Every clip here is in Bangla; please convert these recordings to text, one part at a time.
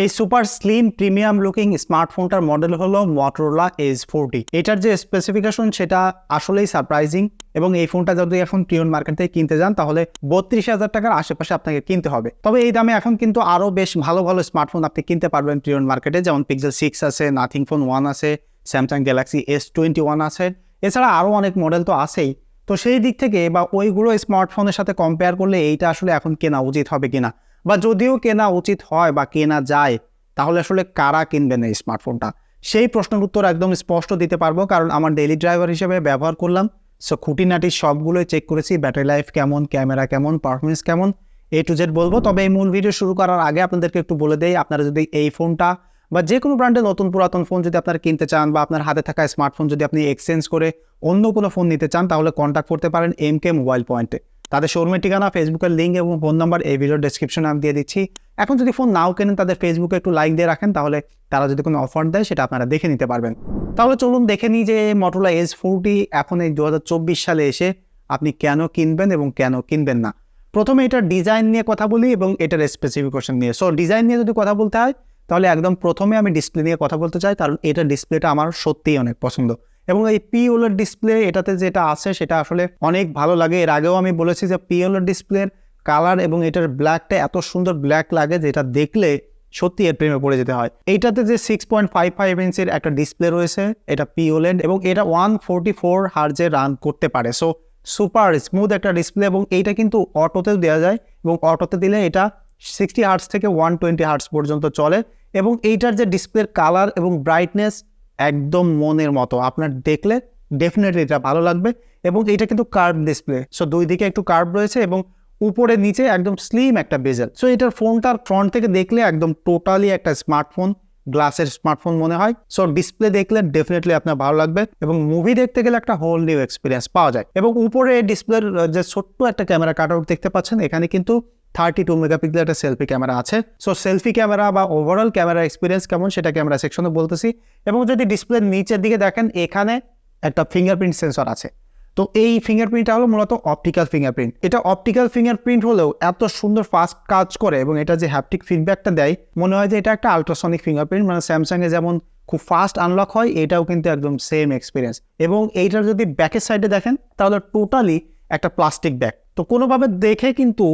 এই সুপার স্লিম প্রিমিয়াম লুকিং স্মার্টফোনটার মডেল হলো Motorola Edge 40। এটার যে স্পেসিফিকেশন সেটা আসলেই সারপ্রাইজিং, এবং এই ফোনটা যদি এখন প্রিয়ন মার্কেট থেকে কিনতে যান তাহলে 32,000 টাকার আশেপাশে আপনাকে কিনতে হবে। তবে এই দামে এখন কিন্তু আরও বেশ ভালো ভালো স্মার্টফোন আপনি কিনতে পারবেন প্রিয়ন মার্কেটে, যেমন Pixel 6 আছে, নাথিং ফোন 1 আছে, স্যামসাং গ্যালাক্সি S21 আছে, এছাড়া আরও অনেক মডেল তো আছেই। তো সেই দিক থেকে বা ওইগুলো স্মার্টফোনের সাথে কম্পেয়ার করলে এইটা আসলে এখন কেনা উচিত হবে কিনা, বা যদিও কেনা উচিত হয় বা কেনা যায়, তাহলে আসলে কারা কিনবেন এই স্মার্টফোনটা, সেই প্রশ্নের উত্তর একদম স্পষ্ট দিতে পারবো, কারণ আমার ডেইলি ড্রাইভার হিসেবে ব্যবহার করলাম। সো খুঁটিনাটি সবগুলোই চেক করেছি, ব্যাটারি লাইফ কেমন, ক্যামেরা কেমন, পারফরমেন্স কেমন, A to Z বলবো। তবে এই মূল ভিডিও শুরু করার আগে আপনাদেরকে একটু বলে দেই, আপনারা যদি এই ফোনটা বা যে কোনো ব্র্যান্ডের নতুন পুরাতন ফোন যদি আপনারা কিনতে চান, বা আপনার হাতে থাকা স্মার্টফোন যদি আপনি এক্সচেঞ্জ করে অন্য কোনো ফোন নিতে চান, তাহলে কন্ট্যাক্ট করতে পারেন MK মোবাইল পয়েন্টে। তাদের শোরুমের ঠিকানা, ফেসবুকের লিঙ্ক এবং ফোন নাম্বার এই ভিডিওর ডেসক্রিপশনে আমি দিয়ে দিচ্ছি। এখন যদি ফোন নাও কেনেন, তাদের ফেসবুকে একটু লাইক দিয়ে রাখেন, তাহলে তারা যদি কোনো অফার দেয় সেটা আপনারা দেখে নিতে পারবেন। তাহলে চলুন দেখে নিই যে Motorola Edge 40 এখন এই 2024 সালে এসে আপনি কেন কিনবেন এবং কেন কিনবেন না। প্রথমে এটার ডিজাইন নিয়ে কথা বলি এবং এটার স্পেসিফিকেশন নিয়ে। সো ডিজাইন নিয়ে যদি কথা বলতে হয়, তাহলে একদম প্রথমে আমি ডিসপ্লে নিয়ে কথা বলতে চাই, কারণ এটার ডিসপ্লেটা আমার সত্যিই অনেক পছন্দ। এবং এই POLED ডিসপ্লে এটাতে যেটা আছে সেটা আসলে অনেক ভালো লাগে। এর আগেও আমি বলেছি যে POLED ডিসপ্লের কালার এবং এটার ব্ল্যাকটা এত সুন্দর ব্ল্যাক লাগে, যেটা দেখলে সত্যি এর প্রেমে পড়ে যেতে হয়। এইটাতে যে 6.55 ইঞ্চের একটা ডিসপ্লে রয়েছে, এটা POLED এবং এটা 144 হার্জে রান করতে পারে। সো সুপার স্মুথ একটা ডিসপ্লে, এবং এইটা কিন্তু অটোতেও দেওয়া যায়, এবং অটোতে দিলে এটা 60 হার্টজ থেকে 120 হার্টজ পর্যন্ত চলে। এবং এইটার যে ডিসপ্লের কালার এবং ব্রাইটনেস একদম মনের মতো, আপনার দেখলে ডেফিনেটলি এটা ভালো লাগবে। এবং এইটা কিন্তু কার্ভ ডিসপ্লে, সো দুই দিকে একটু কার্ভ রয়েছে এবং উপরে নিচে একদম স্লিম একটা বেজেল। সো এটার ফোনটার ফ্রন্ট থেকে দেখলে একদম টোটালি একটা স্মার্টফোন, গ্লাসের স্মার্টফোন মনে হয়। সো ডিসপ্লে দেখলে ডেফিনেটলি আপনার ভালো লাগবে, এবং মুভি দেখতে গেলে একটা হোল নিউ এক্সপিরিয়েন্স পাওয়া যায়। এবং উপরে ডিসপ্লের যে ছোট্ট একটা ক্যামেরা কাটআউট দেখতে পাচ্ছেন, এখানে কিন্তু 32 মেগাপিক্সেল একটা সেলফি ক্যামেরা আছে। সো সেলফি ক্যামেরা বা ওভারঅল ক্যামেরা এক্সপিরিয়েন্স কেমন সেটা ক্যামেরা সেকশনে বলতেছি। এবং যদি ডিসপ্লের নিচের দিকে দেখেন, এখানে একটা ফিঙ্গারপ্রিন্ট সেন্সর আছে। তো এই ফিঙ্গারপ্রিন্টটা হলো মূলত অপটিক্যাল ফিঙ্গারপ্রিন্ট। এটা অপটিক্যাল ফিঙ্গারপ্রিন্ট হলেও এত সুন্দর ফাস্ট কাজ করে, এবং এটা যে হ্যাপটিক ফিডব্যাকটা দেয়, মনে হয় যে এটা একটা আল্ট্রাসনিক ফিঙ্গারপ্রিন্ট। মানে স্যামসাংয়ে যেমন খুব ফাস্ট আনলক হয়, এটাও কিন্তু একদম সেম এক্সপিরিয়েন্স। এবং এইটার যদি ব্যাকের সাইডে দেখেন, তাহলে টোটালি একটা প্লাস্টিক ব্যাগ। তো কোনোভাবে দেখে কিন্তু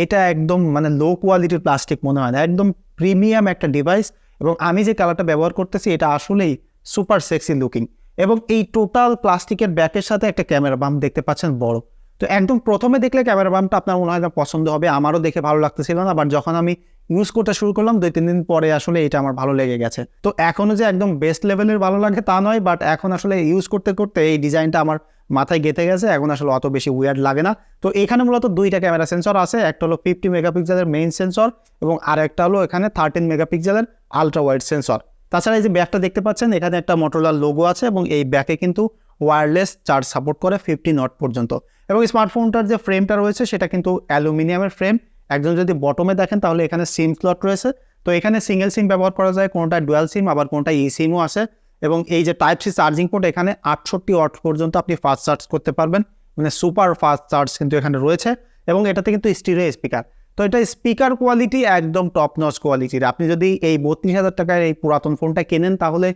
এটা একদম মানে লো কোয়ালিটির প্লাস্টিক মনে হয় না, একদম প্রিমিয়াম একটা ডিভাইস। এবং আমি যে কালারটা ব্যবহার করতেছি, এটা আসলেই সুপার সেক্সি লুকিং। এবং এই টোটাল প্লাস্টিকের ব্যাকের সাথে একটা ক্যামেরা বাম্প দেখতে পাচ্ছেন বড়। তো একদম প্রথমে দেখলে ক্যামেরা বাম্পটা আপনার মনে হয় পছন্দ হবে, আমারও দেখে ভালো লাগতেছিল না, বাট যখন আমি ইউজ করতে শুরু করলাম 2-3 দিন পরে আসলে এটা আমার ভালো লেগে গেছে। তো এখনও যে একদম বেস্ট লেভেলের ভালো লাগে তা নয়, বাট এখন আসলে ইউজ করতে করতে এই ডিজাইনটা আমার মাথায় গেঁথে গেছে, এখন আসলে অত বেশি উইয়ার্ড লাগে না। তো এখানে মূলত দুইটা ক্যামেরা সেন্সর আছে, একটা হলো 50 মেগাপিক্সেলের মেইন সেন্সর, এবং আরেকটা হলো এখানে 13 মেগাপিক্সেলের আলট্রা ওয়াইড সেন্সর। তাছাড়া এই যে ব্যাগটা দেখতে পাচ্ছেন, এখানে একটা Motorola লোগো আছে, এবং এই ব্যাগে কিন্তু ওয়্যারলেস চার্জ সাপোর্ট করে 50 ওয়াট পর্যন্ত। এবং স্মার্টফোনটার যে ফ্রেমটা রয়েছে সেটা কিন্তু অ্যালুমিনিয়ামের ফ্রেম। একজন যদি বটমে দেখেন, তাহলে এখানে সিম স্লট রয়েছে। তো এখানে সিঙ্গেল সিম ব্যবহার করা যায়, কোনটা ডুয়াল সিম, আবার কোনটা ই সিমও আছে। এবং এই যে টাইপ সি চার্জিং পোর্ট, এখানে 68 ওয়াট পর্যন্ত আপনি ফাস্ট চার্জ করতে পারবেন, মানে সুপার ফাস্ট চার্জ কিন্তু এখানে রয়েছে। এবং এটাতে কিন্তু স্টিরিও স্পিকার। তো এটা স্পিকার কোয়ালিটি একদম টপ নচ কোয়ালিটির। আপনি যদি এই 32,000 টাকার এই পুরাতন ফোনটা কেনেন, তাহলে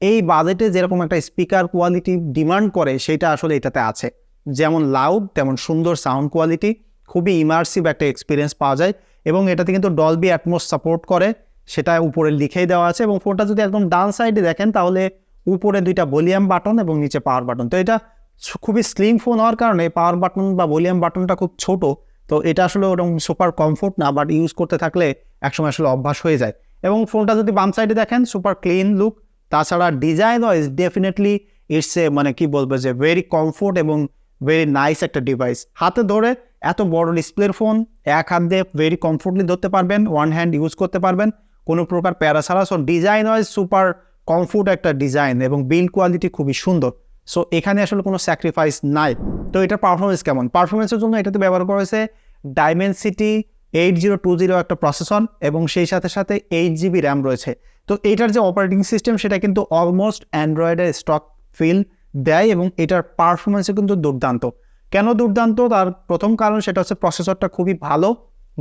এই বাজেটে যেরকম একটা স্পিকার কোয়ালিটি ডিমান্ড করে, সেটা আসলে এটাতে আছে। যেমন লাউড, তেমন সুন্দর সাউন্ড কোয়ালিটি, খুবই ইমার্সিভ একটা এক্সপিরিয়েন্স পাওয়া যায়। এবং এটাতে কিন্তু ডলবি অ্যাটমস সাপোর্ট করে, সেটা উপরে লিখেই দেওয়া আছে। এবং ফোনটা যদি একদম ডান সাইডে দেখেন, তাহলে উপরে দুইটা ভলিউম বাটন এবং নিচে পাওয়ার বাটন। তো এটা খুবই স্লিম ফোন হওয়ার কারণে পাওয়ার বাটন বা ভলিউম বাটনটা খুব ছোট। তো এটা আসলে ওরকম সুপার কমফোর্ট না, বাট ইউজ করতে থাকলে একসময় আসলে অভ্যাস হয়ে যায়। এবং ফোনটা যদি বাম সাইডে দেখেন, সুপার ক্লিন লুক। তাছাড়া design wise definitely it's a মানে কি বলবো যে ভেরি কমফোর্ট এবং ভেরি নাইস একটা ডিভাইস। হাতে ধরে এত বড় ডিসপ্লের ফোন এক হাত দিয়ে ভেরি কমফোর্টলি ধরতে পারবেন, ওয়ান হ্যান্ড ইউজ করতে পারবেন কোনো প্রকার প্যারা ছাড়া। So design wise super comfort একটা ডিজাইন, এবং বিল্ড কোয়ালিটি খুবই সুন্দর। সো এখানে আসলে কোনো স্যাক্রিফাইস নাই। তো এটার পারফরমেন্স কেমন? পারফরমেন্সের জন্য এটাতে ব্যবহার করা হয়েছে ডাইমেনসিটি 8020 একটা প্রসেসর, এবং সেই সাথে সাথে 8GB র্যাম রয়েছে। তো এটার যে অপারেটিং সিস্টেম, সেটা কিন্তু অলমোস্ট অ্যান্ড্রয়েডের স্টক ফিল দেয়, এবং এটার পারফরমেন্সও কিন্তু দুর্দান্ত। কেন দুর্দান্ত? তার প্রথম কারণ সেটা হচ্ছে প্রসেসরটা খুবই ভালো।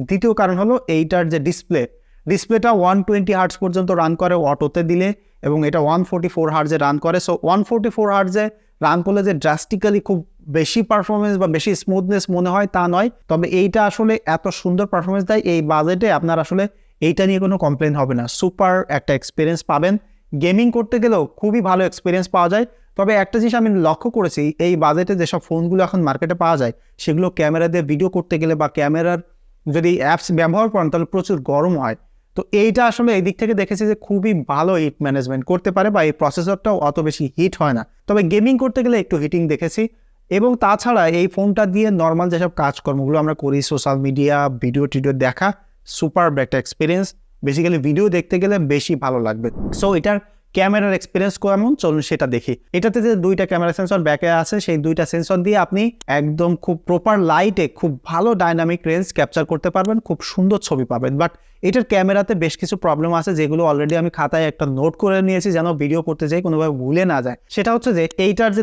দ্বিতীয় কারণ হলো এইটার যে ডিসপ্লে, ডিসপ্লেটা 120 হার্টজ পর্যন্ত রান করে অটোতে দিলে, এবং এটা 144 হার্টজে রান করে। সো 144 হার্টজে রান করলে যে ড্রাস্টিক্যালি খুব বেশি পারফরমেন্স বা বেশি স্মুথনেস মনে হয় তা নয়, তবে এইটা আসলে এত সুন্দর পারফরমেন্স দেয়, এই বাজেটে আপনার আসলে এইটা নিয়ে কোনো কমপ্লেন হবে না। সুপার একটা এক্সপিরিয়েন্স পাবেন, গেমিং করতে গেলেও খুবই ভালো এক্সপিরিয়েন্স পাওয়া যায়। তবে একটা জিনিস আমি লক্ষ্য করেছি, এই বাজেটে যেসব ফোনগুলো এখন মার্কেটে পাওয়া যায় সেগুলো ক্যামেরা দিয়ে ভিডিও করতে গেলে বা ক্যামেরার যদি অ্যাপস ব্যবহার করেন তাহলে প্রচুর গরম হয়। তো এইটা আসলে এই দিক থেকে দেখেছি যে খুবই ভালো হিট ম্যানেজমেন্ট করতে পারে, বা এই প্রসেসরটাও অত বেশি হিট হয় না। তবে গেমিং করতে গেলে একটু হিটিং দেখেছি। এবং তাছাড়া এই ফোনটা দিয়ে নর্মাল যেসব কাজকর্মগুলো আমরা করি, সোশ্যাল মিডিয়া, ভিডিও টিডিও দেখা, সুপার একটা এক্সপিরিয়েন্স। বেসিক্যালি ভিডিও দেখতে গেলে বেশি ভালো লাগবে। সো এটার ক্যামেরার এক্সপিরিয়েন্স কেমন চলুন সেটা দেখি। এটাতে যে দুইটা ক্যামেরা সেন্সর ব্যাকে আছে, সেই দুইটা সেন্সর দিয়ে আপনি একদম খুব প্রপার লাইটে খুব ভালো ডাইনামিক রেঞ্জ ক্যাপচার করতে পারবেন, খুব সুন্দর ছবি পাবেন। বাট এটার ক্যামেরাতে বেশ কিছু প্রবলেম আছে, যেগুলো অলরেডি আমি খাতায় একটা নোট করে নিয়েছি যেন ভিডিও করতে যাই কোনোভাবে ভুলে না যায়। সেটা হচ্ছে যে এইটার যে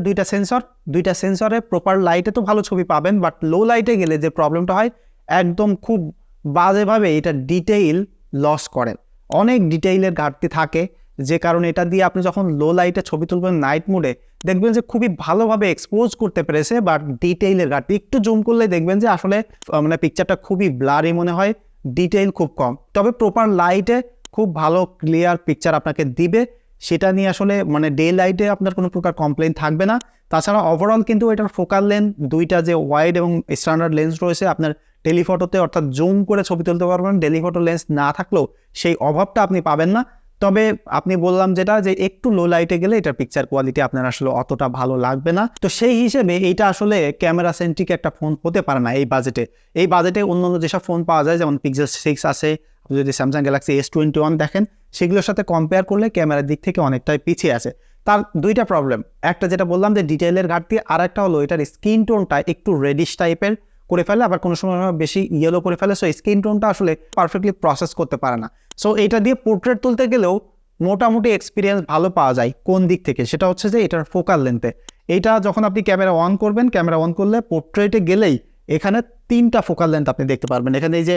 দুইটা সেন্সরে প্রপার লাইটে তো ভালো ছবি পাবেন, বাট লো লাইটে গেলে যে প্রবলেমটা হয়, একদম খুব বাজেভাবে এটা ডিটেইল লস করেন, অনেক ডিটেইলের ঘাটতি থাকে, যে কারণে এটা দিয়ে আপনি যখন লো লাইটে ছবি তুলবেন নাইট মোডে, দেখবেন যে খুবই ভালোভাবে এক্সপোজ করতে পেরেছে, বাট ডিটেইলের ঘাটতি। একটু জুম করলে দেখবেন যে আসলে মানে পিকচারটা খুবই ব্লারি মনে হয়, ডিটেইল খুব কম। তবে প্রপার লাইটে খুব ভালো ক্লিয়ার পিকচার আপনাকে দিবে, সেটা নিয়ে আসলে মানে ডে লাইটে আপনার কোনো প্রকার কমপ্লেন থাকবে না। তাছাড়া ওভারঅল কিন্তু এটার ফোকাল লেন্থ দুইটা যে ওয়াইড এবং স্ট্যান্ডার্ড লেন্স রয়েছে, আপনার টেলিফটোতে অর্থাৎ জুম করে ছবি তুলতে পারবেন, টেলিফটো লেন্স না থাকলেও সেই অভাবটা আপনি পাবেন না। তবে আপনি বললাম যেটা যে একটু লো লাইটে গেলে এটার পিকচার কোয়ালিটি আপনার আসলে অতটা ভালো লাগবে না। তো সেই হিসেবে এইটা আসলে ক্যামেরা সেন্ট্রিক একটা ফোন হতে পারে না এই বাজেটে। এই বাজেটে অন্যান্য যেসব ফোন পাওয়া যায়, যেমন পিক্সেল 6 আছে, যদি স্যামসাং গ্যালাক্সি S21 দেখেন, সেগুলোর সাথে কম্পেয়ার করলে ক্যামেরার দিক থেকে অনেকটাই পিছিয়ে আছে। তার দুইটা প্রবলেম, একটা যেটা বললাম যে ডিটেইলের ঘাটতি, আর একটা হলো এটার স্কিন টোনটা একটু রেডিশ টাইপের করে ফেলে, আবার কোনো সময় বেশি ইয়েলো করে ফেলে। সো স্কিন টোনটা আসলে পারফেক্টলি প্রসেস করতে পারে না। সো এটা দিয়ে পোর্ট্রেট তুলতে গেলেও মোটামুটি এক্সপিরিয়েন্স ভালো পাওয়া যায়। কোন দিক থেকে? সেটা হচ্ছে যে এটার ফোকাল লেন্থে। এইটা যখন আপনি ক্যামেরা অন করবেন, ক্যামেরা অন করলে পোর্ট্রেটে গেলেই এখানে 3টা ফোকাল লেন্থ আপনি দেখতে পারবেন। এখানে এই যে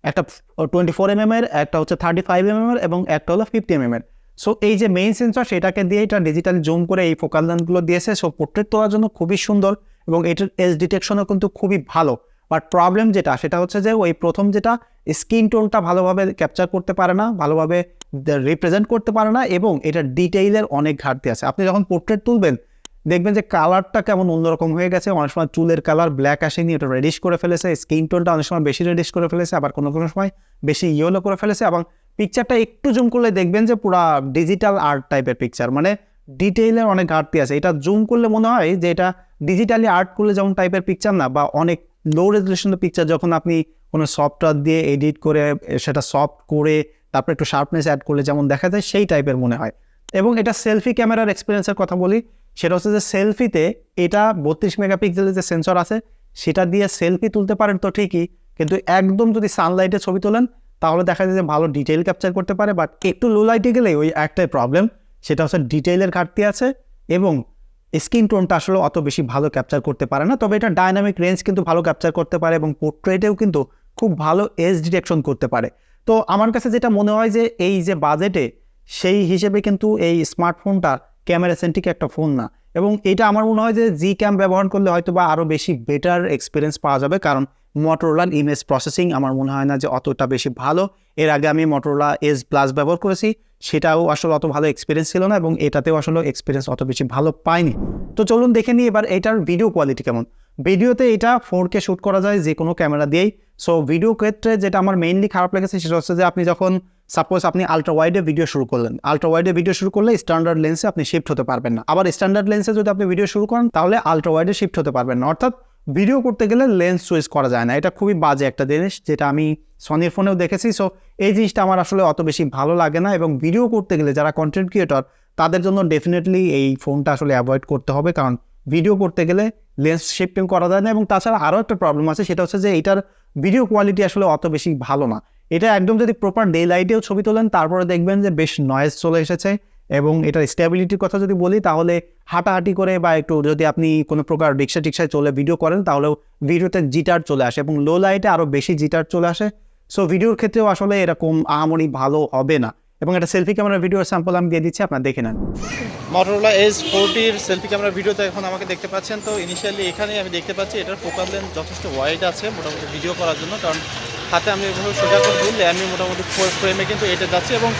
একটা 24mm এর, একটা হচ্ছে 35mm এর, এবং একটা হলো 50mm এর। সো এই যে মেইন সেন্সর, সেটাকে দিয়ে এটা ডিজিটালি জুম করে এই ফোকাল লেন্থগুলো দিয়েছে। সো পোর্ট্রেট তোলার জন্য খুবই সুন্দর, এবং এটার এজ ডিটেকশনও কিন্তু খুবই ভালো। বাট প্রবলেম যেটা, সেটা হচ্ছে যে ওই প্রথম যেটা স্কিন টোনটা ভালোভাবে ক্যাপচার করতে পারে না, ভালোভাবে রিপ্রেজেন্ট করতে পারে না, এবং এটার ডিটেইলের অনেক ঘাটতি আছে। আপনি যখন পোর্ট্রেট তুলবেন দেখবেন যে কালারটা কেমন অন্যরকম হয়ে গেছে। অনেক সময় চুলের কালার ব্ল্যাক আসেনি, এটা রেডিশ করে ফেলেছে। স্কিন টোনটা অনেক সময় বেশি রেডিশ করে ফেলেছে, আবার কোনো কোনো সময় বেশি ইয়েলো করে ফেলেছে। এবং পিকচারটা একটু জুম করলে দেখবেন যে পুরা ডিজিটাল আর্ট টাইপের পিকচার, মানে ডিটেইলের অনেক ঘাটতি আছে। এটা জুম করলে মনে হয় যে এটা ডিজিটালি আর্ট করলে যেমন টাইপের পিকচার না, বা অনেক লো রেজলিউশনের পিকচার যখন আপনি কোনো সফটওয়্যার দিয়ে এডিট করে সেটা সফট করে তারপর একটু শার্পনেস অ্যাড করলে যেমন দেখা যায়, সেই টাইপের মনে হয়। এবং এটা সেলফি ক্যামেরার এক্সপিরিয়েন্সের কথা বলি, সেটা হচ্ছে যে সেলফিতে এটা 32 মেগাপিক্সেলের যে সেন্সর আছে, সেটা দিয়ে সেলফি তুলতে পারেন তো ঠিকই, কিন্তু একদম যদি সানলাইটে ছবি তোলেন তাহলে দেখা যায় যে ভালো ডিটেইল ক্যাপচার করতে পারে। বাট একটু লো লাইটে গেলে ওই একটাই প্রবলেম, সেটা হচ্ছে ডিটেইলের ঘাটতি আছে, এবং স্কিন টোনটা আসলে অত বেশি ভালো ক্যাপচার করতে পারে না। তবে এটা ডাইনামিক রেঞ্জ কিন্তু ভালো ক্যাপচার করতে পারে, এবং পোর্ট্রেটেও কিন্তু খুব ভালো এজ ডিটেকশন করতে পারে। তো আমার কাছে যেটা মনে হয় যে এই যে বাজেটে, সেই হিসেবে কিন্তু এই স্মার্টফোনটা ক্যামেরা সেন্ট্রিক একটা ফোন না। এবং এটা আমার মনে হয় যে জি ক্যাম ব্যবহার করলে হয়তো বা আরও বেশি বেটার এক্সপিরিয়েন্স পাওয়া যাবে, কারণ মটোরোলার ইমেজ প্রসেসিং আমার মনে হয় না যে অতটা বেশি ভালো। এর আগে আমি মটোরোলা S+ ব্যবহার করেছি, সেটাও আসলে অত ভালো এক্সপিরিয়েন্স ছিল না, এবং এটাতেও আসলে এক্সপিরিয়েন্স অত বেশি ভালো পাইনি। তো চলুন দেখে নিই এবার এটার ভিডিও কোয়ালিটি কেমন। ভিডিওতে এটা 4K শ্যুট করা যায় যে কোনো ক্যামেরা দিয়েই। সো ভিডিও ক্ষেত্রে যেটা আমার মেইনলি খারাপ লেগেছে, সেটা হচ্ছে যে আপনি যখন সাপোজ আপনি আলট্রা ওয়াইডে ভিডিও শুরু করলে স্ট্যান্ডার্ড লেন্সে আপনি শিফট হতে পারবেন না। আবার স্ট্যান্ডার্ড লেন্সে যদি আপনি ভিডিও শুরু করেন তাহলে আলট্রা ওয়াইডে শিফট হতে পারবেন না। অর্থাৎ ভিডিও করতে গেলে লেন্স চয়েস করা যায় না। এটা খুবই বাজে একটা জিনিস, যেটা আমি সনির ফোনেও দেখেছি। সো এই জিনিসটা আমার আসলে অত বেশি ভালো লাগে না, এবং ভিডিও করতে গেলে যারা কন্টেন্ট ক্রিয়েটর তাদের জন্য ডেফিনেটলি এই ফোনটা আসলে অ্যাভয়েড করতে হবে, কারণ ভিডিও করতে গেলে লেন্স শিফটিং করা যায় না। এবং তাছাড়া আরও একটা প্রবলেম আছে, সেটা হচ্ছে যে এটার ভিডিও কোয়ালিটি আসলে অত বেশি ভালো না। এটা একদম যদি প্রপার ডে লাইটেও ছবি তোলেন তারপরে দেখবেন যে বেশ নয়েজ চলে এসেছে। এবং এটার স্টেবিলিটির কথা যদি বলি, তাহলে হাঁটাহাঁটি করে বা একটু যদি আপনি কোনো প্রকার রিক্সায় চলে ভিডিও করেন, তাহলেও ভিডিওতে জিটার চলে আসে, এবং লো লাইটে আরও বেশি জিটার চলে আসে। সো ভিডিওর ক্ষেত্রেও আসলে এরকম আহামরি ভালো হবে না। এবং একটা সেলফি ক্যামেরার ভিডিওর স্যাম্পল আমি দিয়ে দিচ্ছি, আপনারা দেখে নেন। Motorola Edge40 সেলফি ক্যামেরা ভিডিওতে এখন আমাকে দেখতে পাচ্ছেন। তো ইনিশিয়ালি এখানে আমি দেখতে পাচ্ছি এটার ফোকাল লেন্থ যথেষ্ট ওয়াইড আছে মোটামুটি ভিডিও করার জন্য, কারণ হাতে আমি এভাবে সোজা করে ধরলে আমি মোটামুটি ফ্রেমে কিন্তু এটা যাচ্ছে এবং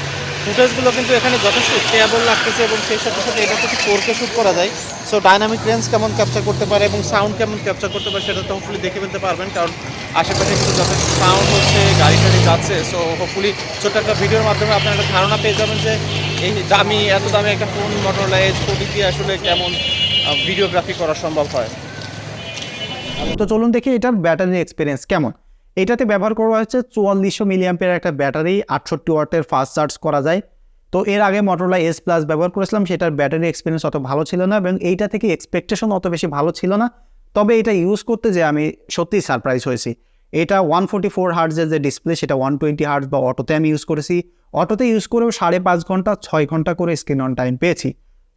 ফুটেজগুলো কিন্তু এখানে যথেষ্ট স্টেবল লাগতেছে এবং সেই সাথে সাথে এটা থেকে 4K শ্যুট করা যায়। সো ডাইনামিক রেঞ্জ কেমন ক্যাপচার করতে পারে এবং সাউন্ড কেমন ক্যাপচার করতে পারে সেটা তো হোপফুলি দেখে ফেলতে পারবেন, কারণ আশেপাশে কিন্তু যথেষ্ট সাউন্ড হচ্ছে, গাড়ি টাড়ি যাচ্ছে। সো হোপফুলি ছোট্ট একটা ভিডিওর মাধ্যমে আপনারা একটা ধারণা পেয়ে যাবেন যে এই দামি এত দামি একটা ফোন Motorola Edge40 দিয়ে আসলে কেমন ভিডিওগ্রাফি করা সম্ভব হয়। তো চলুন দেখি এটার ব্যাটারি এক্সপিরিয়েন্স কেমন। এটাতে ব্যবহার করা হচ্ছে 4400 মিলিঅ্যাম্পিয়ার একটা ব্যাটারি, 68 ওয়াটের ফাস্ট চার্জ করা যায়। তো এর আগে Motorola S Plus ব্যবহার করেছিলাম, সেটার ব্যাটারি এক্সপিরিয়েন্স অত ভালো ছিল না এবং এইটা থেকে এক্সপেকটেশন অত বেশি ভালো ছিল না। তবে এটা ইউজ করতে যে আমি সত্যিই সারপ্রাইজ হয়েছি। এটা 144 হার্টজের যে ডিসপ্লে সেটা 120 হার্টজ বা অটোতে আমি ইউজ করেছি। অটোতে ইউজ করেও 5.5 ঘন্টা 6 ঘন্টা করে স্ক্রিন অন টাইম পেয়েছি।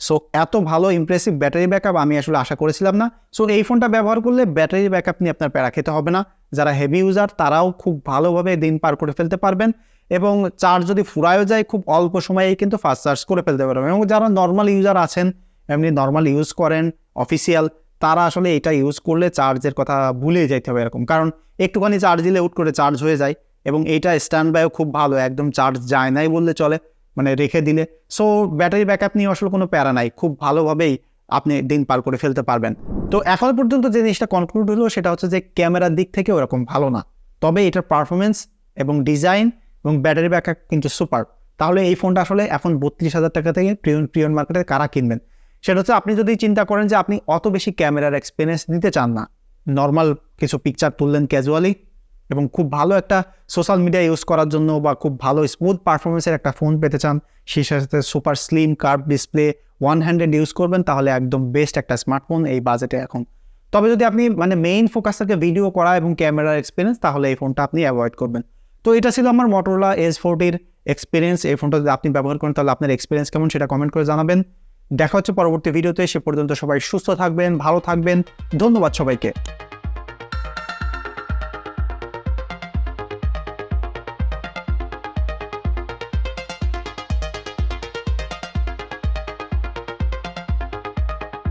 সো এত ভালো ইমপ্রেসিভ ব্যাটারি ব্যাকআপ আমি আসলে আশা করেছিলাম না। সো এই ফোনটা ব্যবহার করলে ব্যাটারি ব্যাকআপ নিয়ে আপনার প্যারা খেতে হবে না। যারা হেভি ইউজার তারাও খুব ভালোভাবে দিন পার করে ফেলতে পারবেন এবং চার্জ যদি ফুরায়ও যায় খুব অল্প সময়েই কিন্তু ফাস্ট চার্জ করে ফেলতে পারবেন। এবং যারা নর্মাল ইউজার আছেন, এমনি নর্মাল ইউজ করেন অফিসিয়াল, তারা আসলে এটা ইউজ করলে চার্জের কথা ভুলে যাইতে হবে এরকম, কারণ একটুখানি চার্জ দিলে উট করে চার্জ হয়ে যায় এবং এইটা স্ট্যান্ড বাইও খুব ভালো, একদম চার্জ যায় নাই বললে চলে, মানে রেখে দিলে। সো ব্যাটারি ব্যাকআপ নিয়ে আসলে কোনো প্যারা নাই, খুব ভালোভাবেই আপনি দিন পার করে ফেলতে পারবেন। তো এখন পর্যন্ত যে জিনিসটা কনক্লুড হলো সেটা হচ্ছে যে ক্যামেরার দিক থেকে ওরকম ভালো না, তবে এটার পারফরমেন্স এবং ডিজাইন এবং ব্যাটারি ব্যাকআপ কিন্তু সুপার। তাহলে এই ফোনটা আসলে এখন 32,000 টাকা থেকে প্রিয়ন মার্কেটে কারা কিনবেন? সেটা হচ্ছে আপনি যদি চিন্তা করেন যে আপনি অত বেশি ক্যামেরার এক্সপিরিয়েন্স নিতে চান না, নর্মাল কিছু পিকচার তুললেন ক্যাজুয়ালি এবং খুব ভালো একটা সোশ্যাল মিডিয়া ইউজ করার জন্য বা খুব ভালো স্মুথ পারফরমেন্সের একটা ফোন পেতে চান, সেই সাথে super slim curve display, one handed use করবেন, তাহলে একদম বেস্ট একটা স্মার্টফোন এই বাজেটে এখন। তবে যদি আপনি মানে মেইন ফোকাস থাকে ভিডিও করা এবং ক্যামেরার এক্সপিরিয়েন্স, তাহলে এই ফোনটা আপনি অ্যাভয়েড করবেন। তো এটা ছিল আমার Motorola Edge40 এক্সপিরিয়েন্স। এই ফোনটা যদি আপনি ব্যবহার করেন তাহলে আপনার এক্সপিরিয়েন্স কেমন সেটা কমেন্ট করে জানাবেন। দেখা হচ্ছে পরবর্তী ভিডিওতে, সে পর্যন্ত সবাই সুস্থ থাকবেন, ভালো থাকবেন। ধন্যবাদ সবাইকে।